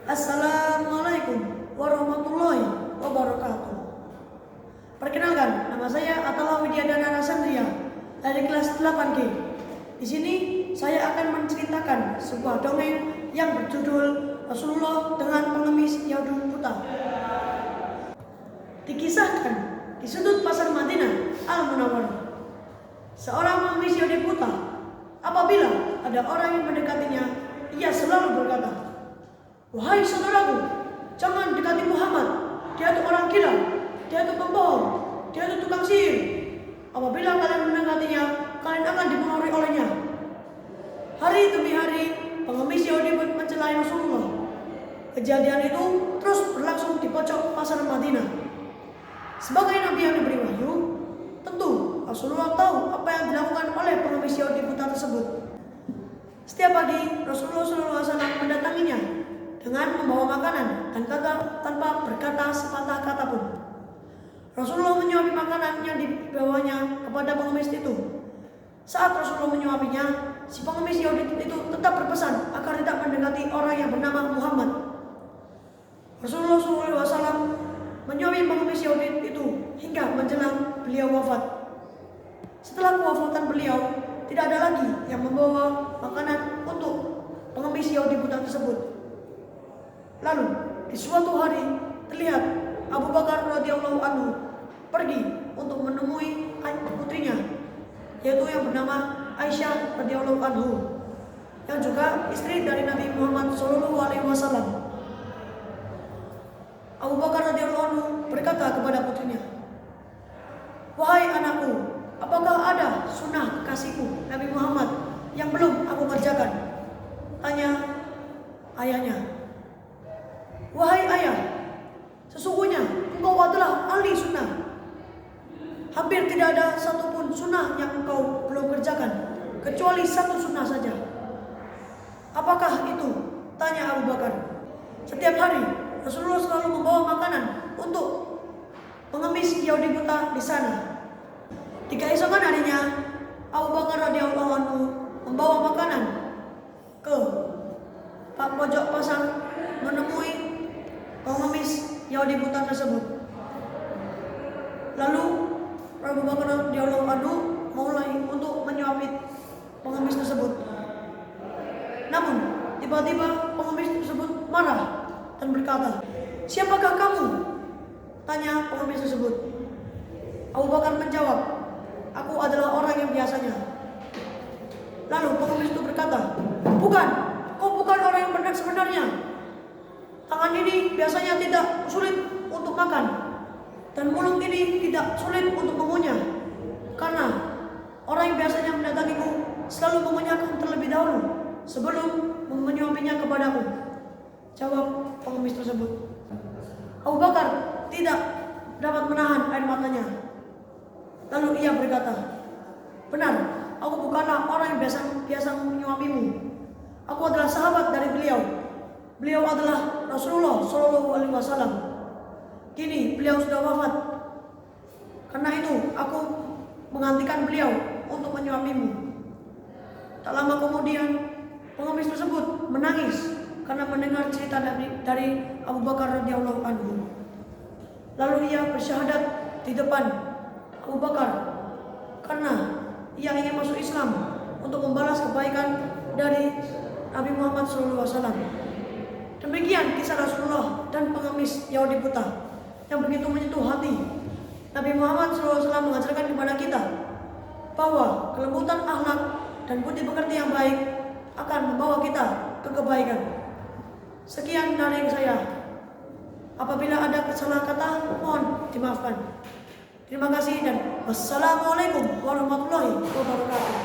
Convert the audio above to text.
Assalamualaikum warahmatullahi wabarakatuh. Perkenalkan, nama saya Atala Widyadana Rasandria dari kelas 8G. Di sini saya akan menceritakan sebuah dongeng yang berjudul Rasulullah dengan pengemis Yahudi buta. Dikisahkan di sudut pasar Madinah Al-Munawwarah, seorang pengemis Yahudi buta, apabila ada orang yang mendekatinya, ia selalu berkata, "Wahai saudaraku, jangan dekati Muhammad. Dia itu orang gila, dia itu pembohong, dia itu tukang sihir. Apabila kalian mendekatinya, kalian akan dipengaruhi olehnya." Hari demi hari, pengemis Yahudi mencelai Rasulullah. Kejadian itu terus berlangsung di pojok pasar Madinah. Sebagai nabi yang diberi wahyu, tentu Rasulullah tahu apa yang dilakukan oleh pengemis Yahudi buta tersebut. Setiap pagi, Rasulullah SAW mendatanginya dengan membawa makanan dan tanpa berkata sepatah kata pun. Rasulullah menyuapi makanan yang dibawanya kepada pengemis itu. Saat Rasulullah menyuapinya, si pengemis Yahudi itu tetap berpesan agar tidak mendekati orang yang bernama Muhammad. Rasulullah SAW menyuapi pengemis Yahudi itu hingga menjelang beliau wafat. Setelah kewafatan beliau, tidak ada lagi yang membawa makanan untuk pengemis Yahudi buta tersebut. Lalu di suatu hari terlihat Abu Bakar radhiyallahu anhu pergi untuk menemui putrinya, yaitu yang bernama Aisyah radhiyallahu anhu, yang juga istri dari Nabi Muhammad SAW. Abu Bakar radhiyallahu anhu berkata kepada putrinya, "Wahai anakku, apakah ada sunnah kekasihku Nabi Muhammad yang belum aku kerjakan?" Tanya ayahnya. "Wahai ayah, sesungguhnya engkau adalah ahli sunnah. Hampir tidak ada satupun sunnah yang engkau belum kerjakan, kecuali satu sunnah saja." "Apakah itu?" tanya Abu Bakar. Setiap hari Rasulullah selalu membawa makanan untuk pengemis Yahudi buta di sana. Di keesokan harinya, Abu Bakar radhiyallahu anhu membawa makanan ke pojok pasar menemui pengemis Yahudi buta tersebut. Lalu Abu Bakar radhiyallahu anhu mulai untuk menyuapi pengemis tersebut. Namun tiba-tiba pengemis tersebut marah dan berkata, "Siapakah kamu?" tanya pengemis tersebut. Abu Bakar menjawab, "Aku adalah orang yang biasanya." Lalu pengemis itu berkata, "Bukan, kau bukan orang yang benar sebenarnya. Tangan ini biasanya tidak sulit untuk makan, dan mulut ini tidak sulit untuk mengunyah, karena orang yang biasanya mendatangiku selalu mengunyahkan terlebih dahulu sebelum menyuapinya kepadaku," jawab pengemis tersebut. Abu Bakar tidak dapat menahan air matanya. Lalu ia berkata, "Benar, aku bukanlah orang yang biasa menyuapimu. Aku adalah sahabat dari beliau. Beliau adalah Rasulullah SAW. Kini beliau sudah wafat. Karena itu aku menggantikan beliau untuk menyuapimu." Tak lama kemudian pengemis tersebut menangis karena mendengar cerita dari Abu Bakar radhiyallahu anhu. Lalu ia bersyahadat di depan Abu Bakar karena ia ingin masuk Islam untuk membalas kebaikan dari Nabi Muhammad SAW. Demikian kisah Rasulullah dan pengemis Yahudi buta yang begitu menyentuh hati. Nabi Muhammad SAW mengajarkan kepada kita bahwa kelembutan akhlak dan budi pekerti yang baik akan membawa kita ke kebaikan. Sekian dari saya. Apabila ada salah kata, mohon dimaafkan. Terima kasih dan wassalamualaikum warahmatullahi wabarakatuh.